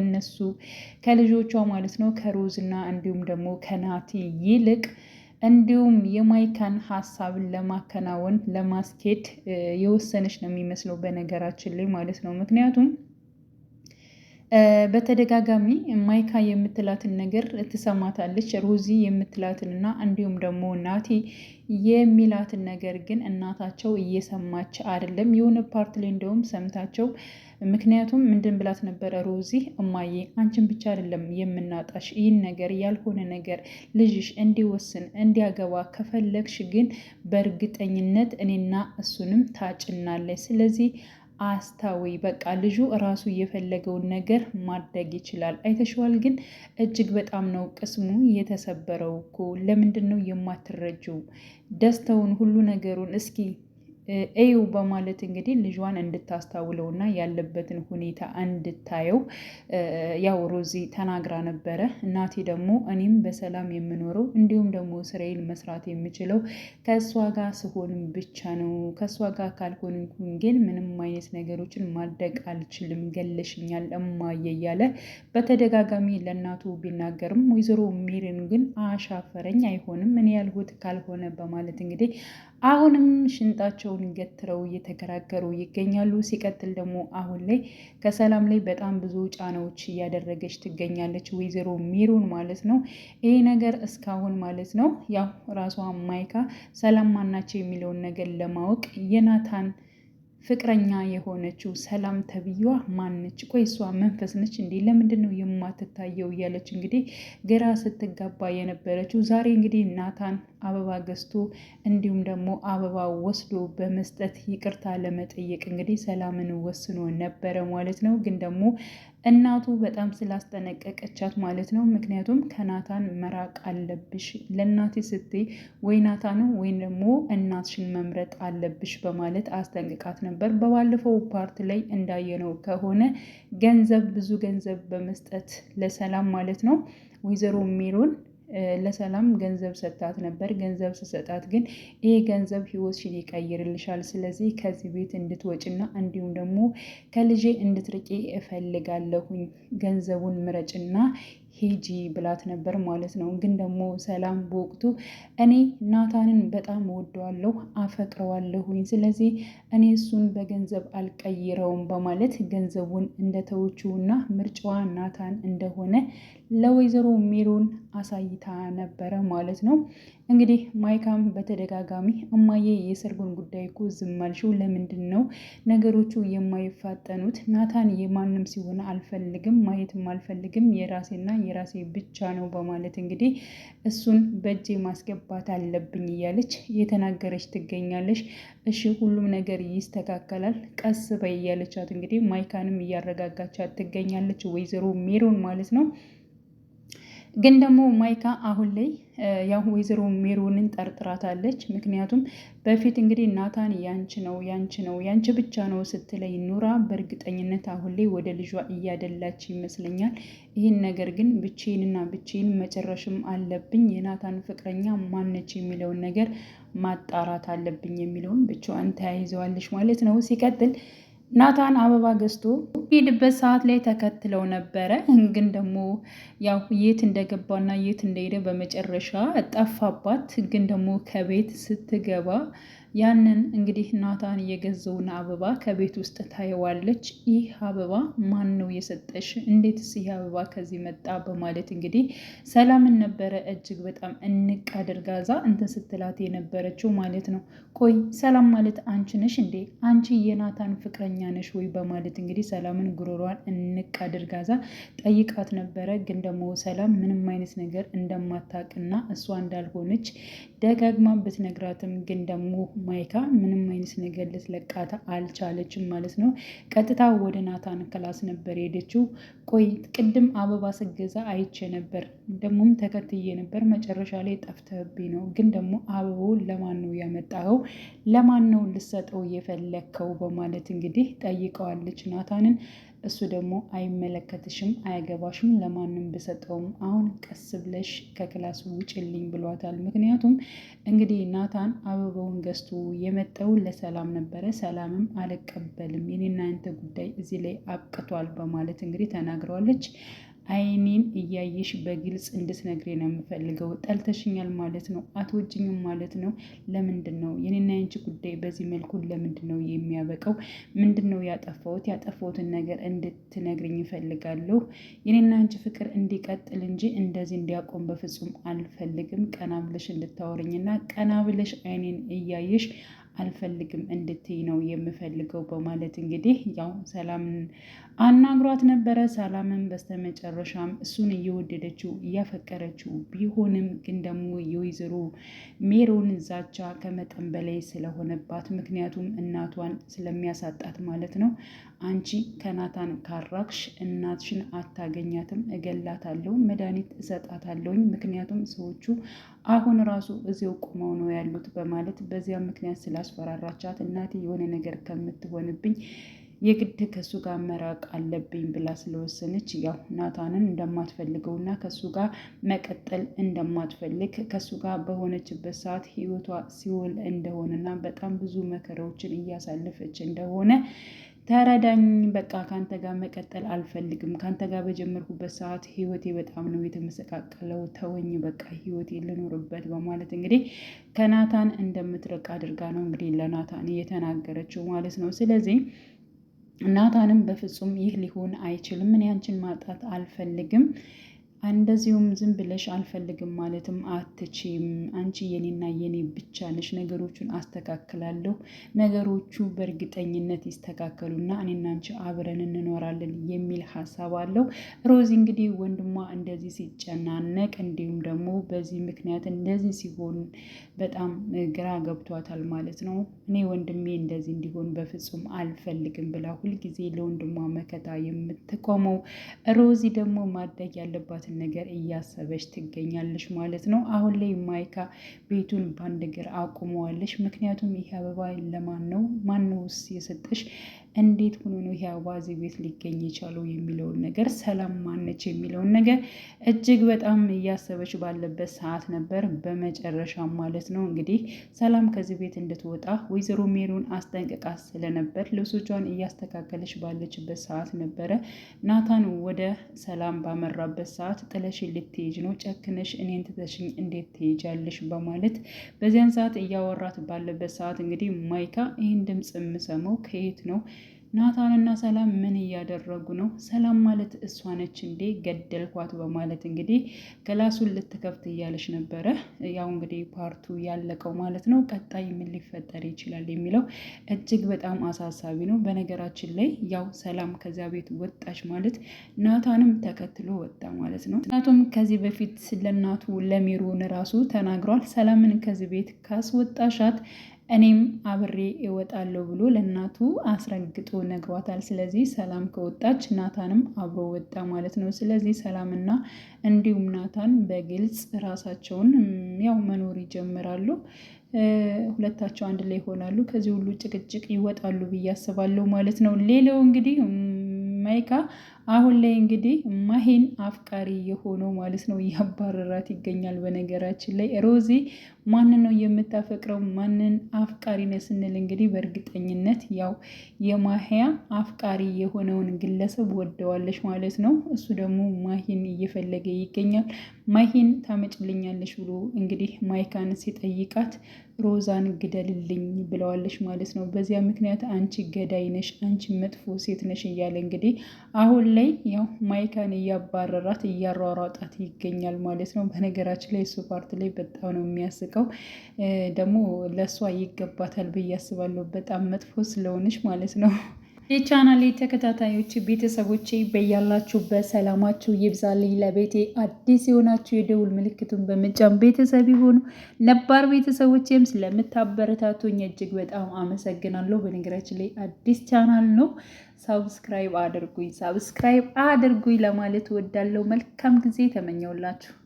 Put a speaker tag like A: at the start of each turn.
A: እነሱ ከልጆቿ ማለት ነው ከሮዝና እንዲሁም ደግሞ ከናቲ ይልቅ እንዲሁም የማይካን ሀሳብን ለማከናወን ለማስኬድ የወሰነች ነው የሚመስለው በነገራችን ላይ ማለት ነው። ምክንያቱም በተደጋጋሚ ማይካ የምትላትን ነገር ትሰማታለች። ሮዚ የምትላትንና እንዲሁም ደግሞ ናቲ የሚላትን ነገር ግን እናታቸው እየሰማች አይደለም። የሆነ ፓርት ላይ እንደውም ሰምታቸው ምክንያቱም ምንድን ብላት ነበረ ሮዚ እማዬ አንቺን ብቻ አይደለም የምናጣሽ፣ ይህን ነገር ያልሆነ ነገር ልጅሽ እንዲወስን እንዲያገባ ከፈለግሽ ግን በእርግጠኝነት እኔና እሱንም ታጭናለች። ስለዚህ አስታዊ በቃ ልጁ እራሱ የፈለገውን ነገር ማድረግ ይችላል። አይተሸዋል። ግን እጅግ በጣም ነው ቅስሙ የተሰበረው እኮ። ለምንድን ነው የማትረጂው? ደስታውን ሁሉ ነገሩን እስኪ እዩ በማለት እንግዲህ ልጇን እንድታስታውለውና ያለበትን ሁኔታ እንድታየው ያው ሮዚ ተናግራ ነበረ። እናቴ ደግሞ እኔም በሰላም የምኖረው እንዲሁም ደግሞ ስራዬን መስራት የምችለው ከእሷ ጋር ስሆንም ብቻ ነው። ከእሷ ጋር ካልሆንኩኝ ግን ምንም አይነት ነገሮችን ማድረግ አልችልም፣ ገለሽኛል እማዬ እያለ በተደጋጋሚ ለእናቱ ቢናገርም ወይዘሮ ሜሪን ግን አሻፈረኝ፣ አይሆንም እኔ ያልሁት ካልሆነ በማለት እንግዲህ አሁንም ሽንጣቸውን ገትረው እየተከራከሩ ይገኛሉ። ሲቀጥል ደግሞ አሁን ላይ ከሰላም ላይ በጣም ብዙ ጫናዎች እያደረገች ትገኛለች ወይዘሮ ሜሮን ማለት ነው። ይሄ ነገር እስካሁን ማለት ነው ያው ራሷ ማይካ ሰላም ማናቸው የሚለውን ነገር ለማወቅ የናታን ፍቅረኛ የሆነችው ሰላም ተብዬዋ ማነች? ቆይ እሷ መንፈስ ነች እንዴ? ለምንድን ነው የማትታየው? እያለች እንግዲህ ግራ ስትጋባ የነበረችው ዛሬ እንግዲህ ናታን አበባ ገዝቶ እንዲሁም ደግሞ አበባ ወስዶ በመስጠት ይቅርታ ለመጠየቅ እንግዲህ ሰላምን ወስኖ ነበረ ማለት ነው። ግን ደግሞ እናቱ በጣም ስላስጠነቀቀቻት ማለት ነው። ምክንያቱም ከናታን መራቅ አለብሽ፣ ለእናቴ ስትይ ወይ ናታን ወይም ደግሞ እናትሽን መምረጥ አለብሽ በማለት አስጠንቅቃት ነበር። በባለፈው ፓርት ላይ እንዳየነው ከሆነ ገንዘብ ብዙ ገንዘብ በመስጠት ለሰላም ማለት ነው ወይዘሮ ሜሮን ለሰላም ገንዘብ ሰጣት ነበር። ገንዘብ ስሰጣት ግን ይሄ ገንዘብ ህይወትሽን ይቀይርልሻል፣ ስለዚህ ከዚህ ቤት እንድትወጭና እንዲሁም ደግሞ ከልጄ እንድትርቂ እፈልጋለሁኝ፣ ገንዘቡን ምረጭና ሂጂ ብላት ነበር ማለት ነው። ግን ደግሞ ሰላም በወቅቱ እኔ ናታንን በጣም እወደዋለሁ፣ አፈቅረዋለሁኝ፣ ስለዚህ እኔ እሱን በገንዘብ አልቀይረውም በማለት ገንዘቡን እንደተወችውና ምርጫዋ ናታን እንደሆነ ለወይዘሮ ሜሮን አሳይታ ነበረ ማለት ነው። እንግዲህ ማይካም በተደጋጋሚ እማዬ የሰርጉን ጉዳይ እኮ ዝም አልሽው፣ ለምንድን ነው ነገሮቹ የማይፋጠኑት? ናታን የማንም ሲሆን አልፈልግም፣ ማየትም አልፈልግም፣ የራሴና የራሴ ብቻ ነው በማለት እንግዲህ እሱን በእጄ ማስገባት አለብኝ እያለች እየተናገረች ትገኛለች። እሺ ሁሉም ነገር ይስተካከላል፣ ቀስ በይ እያለቻት እንግዲህ ማይካንም እያረጋጋቻት ትገኛለች ወይዘሮ ሜሮን ማለት ነው። ግን ደግሞ ማይካ አሁን ላይ ያው ወይዘሮ ሜሮንን ጠርጥራታለች። ምክንያቱም በፊት እንግዲህ ናታን ያንቺ ነው ያንቺ ነው ያንቺ ብቻ ነው ስትለይ ኑራ በእርግጠኝነት አሁን ላይ ወደ ልጇ እያደላች ይመስለኛል። ይህን ነገር ግን ብቼንና ብቼን መጨረሽም አለብኝ፣ የናታን ፍቅረኛ ማነች የሚለውን ነገር ማጣራት አለብኝ የሚለውን ብቻዋን ተያይዘዋለች ማለት ነው። ሲቀጥል ናታን አበባ ገዝቶ ሄድበት ሰዓት ላይ ተከትለው ነበረ። ግን ደግሞ ያው የት እንደገባና የት እንደሄደ በመጨረሻ ጠፋባት። ግን ደግሞ ከቤት ስትገባ ያንን እንግዲህ ናታን የገዘውን አበባ ከቤት ውስጥ ታየዋለች። ይህ አበባ ማን ነው የሰጠሽ? እንዴትስ ይህ አበባ ከዚህ መጣ? በማለት እንግዲህ ሰላምን ነበረ እጅግ በጣም እንቅ አድርጋዛ እንትን ስትላት የነበረችው ማለት ነው። ቆይ ሰላም ማለት አንቺ ነሽ እንዴ? አንቺ የናታን ፍቅረኛ ነሽ ወይ? በማለት እንግዲህ ሰላምን ጉሮሯን እንቅ አድርጋዛ ጠይቃት ነበረ። ግን ደግሞ ሰላም ምንም አይነት ነገር እንደማታውቅና እሷ እንዳልሆነች ደጋግማ ብትነግራትም ግን ደግሞ ማይካ ምንም አይነት ነገር ልትለቃት አልቻለችም ማለት ነው። ቀጥታ ወደ ናታን ክላስ ነበር የሄደችው። ቆይ ቅድም አበባ ስገዛ አይቼ ነበር፣ ደግሞም ተከትዬ ነበር፣ መጨረሻ ላይ ጠፍተህብኝ ነው። ግን ደግሞ አበባውን ለማን ነው ያመጣኸው? ለማን ነው ልሰጠው የፈለግከው? በማለት እንግዲህ ጠይቀዋለች ናታንን። እሱ ደግሞ አይመለከትሽም፣ አያገባሽም፣ ለማንም ብሰጠውም አሁን ቀስ ብለሽ ከክላሱ ውጭልኝ ብሏታል። ምክንያቱም እንግዲህ ናታን አበባውን ገዝቶ የመጣው ለሰላም ነበረ። ሰላምም አልቀበልም፣ የኔና ያንተ ጉዳይ እዚህ ላይ አብቅቷል በማለት እንግዲህ ተናግረዋለች። አይኔን እያየሽ በግልጽ እንድትነግሬ ነው የምፈልገው። ጠልተሽኛል ማለት ነው፣ አትወጂኝም ማለት ነው። ለምንድን ነው የኔና ያንቺ ጉዳይ በዚህ መልኩ ለምንድን ነው የሚያበቃው? ምንድን ነው ያጠፋሁት? ያጠፋሁትን ነገር እንድትነግርኝ ይፈልጋለሁ። የኔና ያንቺ ፍቅር እንዲቀጥል እንጂ እንደዚህ እንዲያቆም በፍጹም አልፈልግም። ቀና ብለሽ እንድታወርኝና ቀና ብለሽ አይኔን እያየሽ አልፈልግም እንድትይ ነው የምፈልገው በማለት እንግዲህ ያው ሰላምን አናግሯት ነበረ። ሰላምን በስተመጨረሻም እሱን እየወደደችው እያፈቀረችው ቢሆንም ግን ደግሞ የወይዘሮ ሜሮን ዛቻ ከመጠን በላይ ስለሆነባት፣ ምክንያቱም እናቷን ስለሚያሳጣት ማለት ነው። አንቺ ከናታን ካራቅሽ እናትሽን አታገኛትም፣ እገላታለሁ፣ መድኃኒት እሰጣታለሁኝ፣ ምክንያቱም ሰዎቹ አሁን ራሱ እዚው ቁመው ነው ያሉት በማለት በዚያ ምክንያት ስላስፈራራቻት እናቴ የሆነ ነገር ከምትሆንብኝ የግድ ከሱ ጋር መራቅ አለብኝ ብላ ስለወሰነች ያው ናታንን እንደማትፈልገውና ከሱ ጋር መቀጠል እንደማትፈልግ ከሱ ጋር በሆነችበት ሰዓት ህይወቷ ሲኦል እንደሆነና በጣም ብዙ መከራዎችን እያሳለፈች እንደሆነ ተረዳኝ፣ በቃ ካንተ ጋር መቀጠል አልፈልግም፣ ካንተ ጋር በጀመርኩበት ሰዓት ህይወቴ በጣም ነው የተመሰቃቀለው፣ ተወኝ፣ በቃ ህይወቴ ልኖርበት በማለት እንግዲህ ከናታን እንደምትርቅ አድርጋ ነው እንግዲህ ለናታን እየተናገረችው ማለት ነው። ስለዚህ ናታንም በፍጹም ይህ ሊሆን አይችልም፣ እኔ አንቺን ማጣት አልፈልግም፣ እንደዚሁም ዝም ብለሽ አልፈልግም ማለትም አትችም። አንቺ የኔና የኔ ብቻ ነሽ። ነገሮቹን አስተካክላለሁ፣ ነገሮቹ በእርግጠኝነት ይስተካከሉና እኔና አንቺ አብረን እንኖራለን የሚል ሀሳብ አለው። ሮዚ እንግዲህ ወንድሟ እንደዚህ ሲጨናነቅ እንዲሁም ደግሞ በዚህ ምክንያት እንደዚህ ሲሆን በጣም ግራ ገብቷታል ማለት ነው። እኔ ወንድሜ እንደዚህ እንዲሆን በፍጹም አልፈልግም ብላ ሁልጊዜ ለወንድሟ መከታ የምትቆመው ሮዚ ደግሞ ማድረግ ያለባት ነገር እያሰበች ትገኛለች ማለት ነው። አሁን ላይ ማይካ ቤቱን በአንድ እግር አቁመዋለች። ምክንያቱም ይህ አበባ ለማን ነው? ማን ነውስ የሰጠሽ? እንዴት ሆኖ ነው ይህ አበባ እዚህ ቤት ሊገኝ የቻለው የሚለውን ነገር፣ ሰላም ማነች የሚለውን ነገር እጅግ በጣም እያሰበች ባለበት ሰዓት ነበር በመጨረሻ ማለት ነው እንግዲህ ሰላም ከዚህ ቤት እንድትወጣ ወይዘሮ ሜሮን አስጠንቅቃ ስለነበር ልብሶቿን እያስተካከለች ባለችበት ሰዓት ነበረ ናታን ወደ ሰላም ባመራበት ሰዓት ጥለሽ ልትሄጂ ነው? ጨክነሽ እኔን ትተሽኝ እንዴት ትሄጃለሽ? በማለት በዚያን ሰዓት እያወራት ባለበት ሰዓት እንግዲህ ማይካ ይህን ድምፅ የምሰማው ከየት ነው? ናታንና ሰላም ምን እያደረጉ ነው? ሰላም ማለት እሷ ነች እንዴ? ገደልኳት በማለት እንግዲህ ክላሱን ልትከፍት እያለች ነበረ። ያው እንግዲህ ፓርቱ ያለቀው ማለት ነው። ቀጣይ ምን ሊፈጠር ይችላል የሚለው እጅግ በጣም አሳሳቢ ነው። በነገራችን ላይ ያው ሰላም ከዚያ ቤት ወጣች ማለት ናታንም ተከትሎ ወጣ ማለት ነው። ምክንያቱም ከዚህ በፊት ለእናቱ ለሜሮን ራሱ ተናግሯል። ሰላምን ከዚህ ቤት ካስወጣሻት እኔም አብሬ እወጣለሁ ብሎ ለእናቱ አስረግጦ ነግሯታል። ስለዚህ ሰላም ከወጣች ናታንም አብሮ ወጣ ማለት ነው። ስለዚህ ሰላምና እንዲሁም ናታን በግልጽ ራሳቸውን ያው መኖር ይጀምራሉ። ሁለታቸው አንድ ላይ ይሆናሉ። ከዚህ ሁሉ ጭቅጭቅ ይወጣሉ ብዬ አስባለሁ ማለት ነው። ሌላው እንግዲህ ማይካ አሁን ላይ እንግዲህ ማሂን አፍቃሪ የሆነው ማለት ነው እያባረራት ይገኛል። በነገራችን ላይ ሮዚ ማንን ነው የምታፈቅረው? ማንን አፍቃሪ ነው ስንል እንግዲህ በእርግጠኝነት ያው የማሂያ አፍቃሪ የሆነውን ግለሰብ ወደዋለች ማለት ነው። እሱ ደግሞ ማሂን እየፈለገ ይገኛል። ማሂን ታመጭልኛለች ብሎ እንግዲህ ማይካን ሲጠይቃት ሮዛን ግደልልኝ ብለዋለች ማለት ነው። በዚያ ምክንያት አንቺ ገዳይ ነሽ፣ አንቺ መጥፎ ሴት ነሽ እያለ እንግዲህ አሁን ላይ ያው ማይካን እያባረራት እያሯሯጣት ይገኛል ማለት ነው። በነገራችን ላይ እሱ ፓርት ላይ በጣም ነው የሚያስቀው። ደግሞ ለእሷ ይገባታል ብዬ አስባለሁ። በጣም መጥፎ ስለሆነች ማለት ነው። የቻናሌ ተከታታዮች ቤተሰቦቼ በያላችሁበት ሰላማችሁ ይብዛልኝ። ለቤቴ አዲስ የሆናችሁ የደውል ምልክቱን በመጫን ቤተሰብ ይሁኑ። ነባር ቤተሰቦቼም ስለምታበረታቱኝ እጅግ በጣም አመሰግናለሁ። በነገራችን ላይ አዲስ ቻናል ነው። ሳብስክራይብ አድርጉኝ ለማለት ወዳለው መልካም ጊዜ ተመኘውላችሁ።